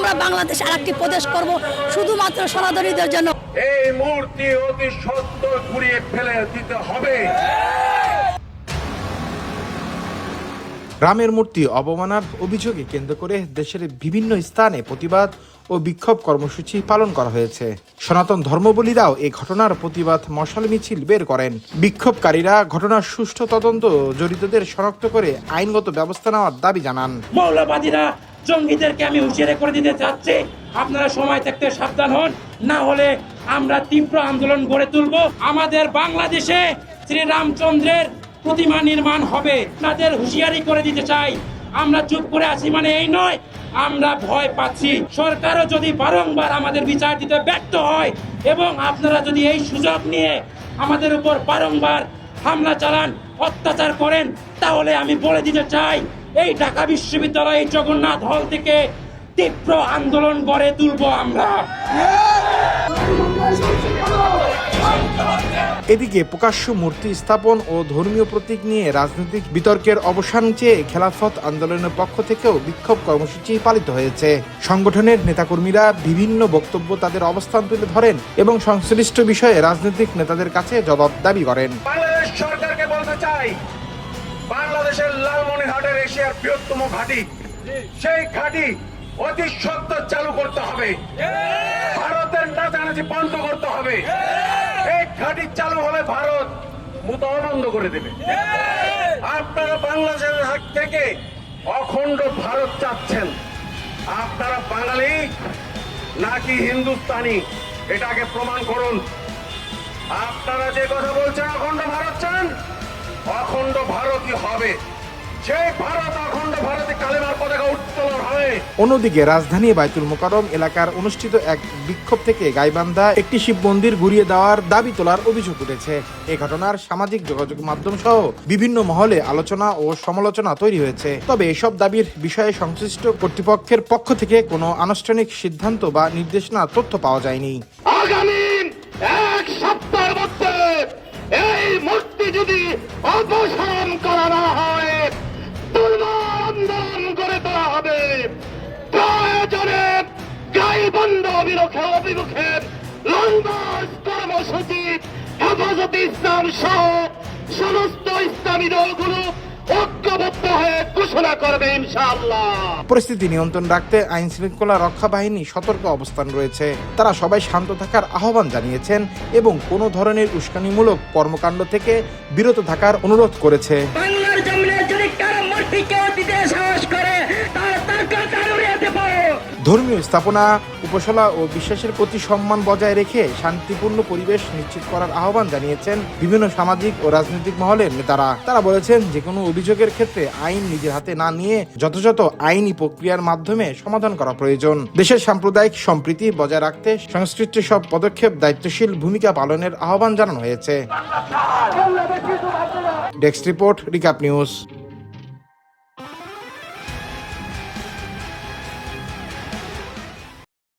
আমরা বাংলাদেশ আরেকটি প্রদেশ করব শুধুমাত্র সনাতনীদের জন্য। এই মূর্তি অতি সত্বর ঘুরিয়ে ফেলে দিতে হবে। রামের মূর্তি অবমাননার অভিযোগে কেন্দ্র করে দেশের বিভিন্ন স্থানে প্রতিবাদ ও বিক্ষোভ কর্মসূচি পালন করা হয়েছে। সনাতন ধর্মাবলম্বীরাও এই ঘটনার প্রতিবাদ মশাল মিছিল বের করেন। বিক্ষোভকারীরা ঘটনার সুষ্ঠু তদন্ত, জড়িতদের শনাক্ত করে আইনগত ব্যবস্থা নেওয়ার দাবি জানান। মৌলবাদীরা জঙ্গিদেরকে আমি হুঁশিয়ারি করে দিতে চাচ্ছি, আপনারা সময় থাকতে সাবধান হন, না হলে আমরা তীব্র আন্দোলন গড়ে তুলব। আমাদের বাংলাদেশে শ্রীরামচন্দ্রের প্রতিমা নির্মাণ হবে, তাদের হুঁশিয়ারি করে দিতে চাই। আমরা চুপ করে আছি মানে এই নয়, আমরা ভয় পাচ্ছি। সরকারও যদি বারংবার আমাদের বিচার দিতে ব্যর্থ হয় এবং আপনারা যদি এই সুযোগ নিয়ে আমাদের উপর বারংবার হামলা চালান, অত্যাচার করেন, তাহলে আমি বলে দিতে চাই এই ঢাকা বিশ্ববিদ্যালয় জগন্নাথ হল থেকে তীব্র আন্দোলন গড়ে তুলব আমরা। এদিকে প্রকাশ্য মূর্তি স্থাপন ও ধর্মীয় প্রতীক নিয়ে রাজনৈতিক বিতর্কের অবসান চেয়ে খেলাফত আন্দোলনের পক্ষ থেকেও বিক্ষোভ কর্মসূচি পালিত হয়েছে। সংগঠনের নেতাকর্মীরা বিভিন্ন বক্তব্য তাদের অবস্থান তুলে ধরেন এবং সংশ্লিষ্ট বিষয়ে রাজনৈতিক নেতাদের কাছে জবাব দাবি করেন। বাংলাদেশ সরকারকে বলতে চাই, বাংলাদেশের লালমনিরহাটের এশিয়ার বৃহত্তম ঘাঁটি, সেই ঘাঁটি অতি সত্বর চালু করতে হবে। ভারতের নাচানাচি বন্ধ করতে হবে। এই ঘাঁটি চালু হলে ভারত মোতাও বন্ধ করে দেবে। আপনারা বাংলাদেশের হাত থেকে অখণ্ড ভারত চাচ্ছেন, আপনারা বাঙালি নাকি হিন্দুস্তানি এটাকে প্রমাণ করুন। আপনারা যে কথা বলছেন অখণ্ড ভারত চান, অখণ্ড ভারতই হবে। সেই ভারত অখণ্ড ভারতে কালেমার পতাকা উত্তোলন হবে। অন্যদিকে রাজধানী বাইতুল মোকাররম এলাকার অনুষ্ঠিত এক বিক্ষোভ থেকে গাইবান্ধা একটি শিব মন্দির ঘুরিয়ে দেওয়ার দাবি তোলার অভিযোগ উঠেছে। এই ঘটনার সামাজিক যোগাযোগ মাধ্যম সহ বিভিন্ন মহলে আলোচনা ও সমালোচনা তৈরি হয়েছে। তবে এসব দাবির বিষয়ে সংশ্লিষ্ট কর্তৃপক্ষের পক্ষ থেকে কোনো আনুষ্ঠানিক সিদ্ধান্ত বা নির্দেশনা তথ্য পাওয়া যায়নি। আগামী এক সপ্তাহের মধ্যে এই মূর্তি যদি অপসারণ করা না হয়, আন্দোলন করে তোলা হবে। প্রয়োজনে গাইবান্ধা অভিমুখে লঙ্ঘন কর্মসূচি হেফাজতে ইসলাম সহ সমস্ত ইসলামী দলগুলো ঐক্যবদ্ধ হয়ে ঘোষণা করবে ইনশাআল্লাহ। পরিস্থিতি নিয়ন্ত্রণ রাখতে আইন শৃঙ্খলা রক্ষা বাহিনী সতর্ক অবস্থান রয়েছে। তারা সবাই শান্ত থাকার আহ্বান জানিয়েছেন এবং কোনো ধরনের উস্কানিমূলক কর্মকাণ্ড থেকে বিরত থাকার অনুরোধ করেছে। বাংলার জমিনে যদি কারো মূর্তিকে দিতে সাহস করে তার কাছে উড়িয়ে দেব। ধর্মীয় স্থাপনা, উপাসনা ও বিশ্বাসের প্রতি সম্মান বজায় রেখে শান্তিপূর্ণ পরিবেশ নিশ্চিত করার আহ্বান জানিয়েছেন বিভিন্ন সামাজিক ও রাজনৈতিক মহলের নেতারা। তারা বলেছেন, যে কোনো অভিযোগের ক্ষেত্রে আইন নিজের হাতে না নিয়ে যথাযথ আইনি প্রক্রিয়ার মাধ্যমে সমাধান করা প্রয়োজন। দেশের সাম্প্রদায়িক সম্প্রীতি বজায় রাখতে সংশ্লিষ্ট সব পদক্ষেপ দায়িত্বশীল ভূমিকা পালনের আহ্বান জানানো হয়েছে। Desk report, recap news.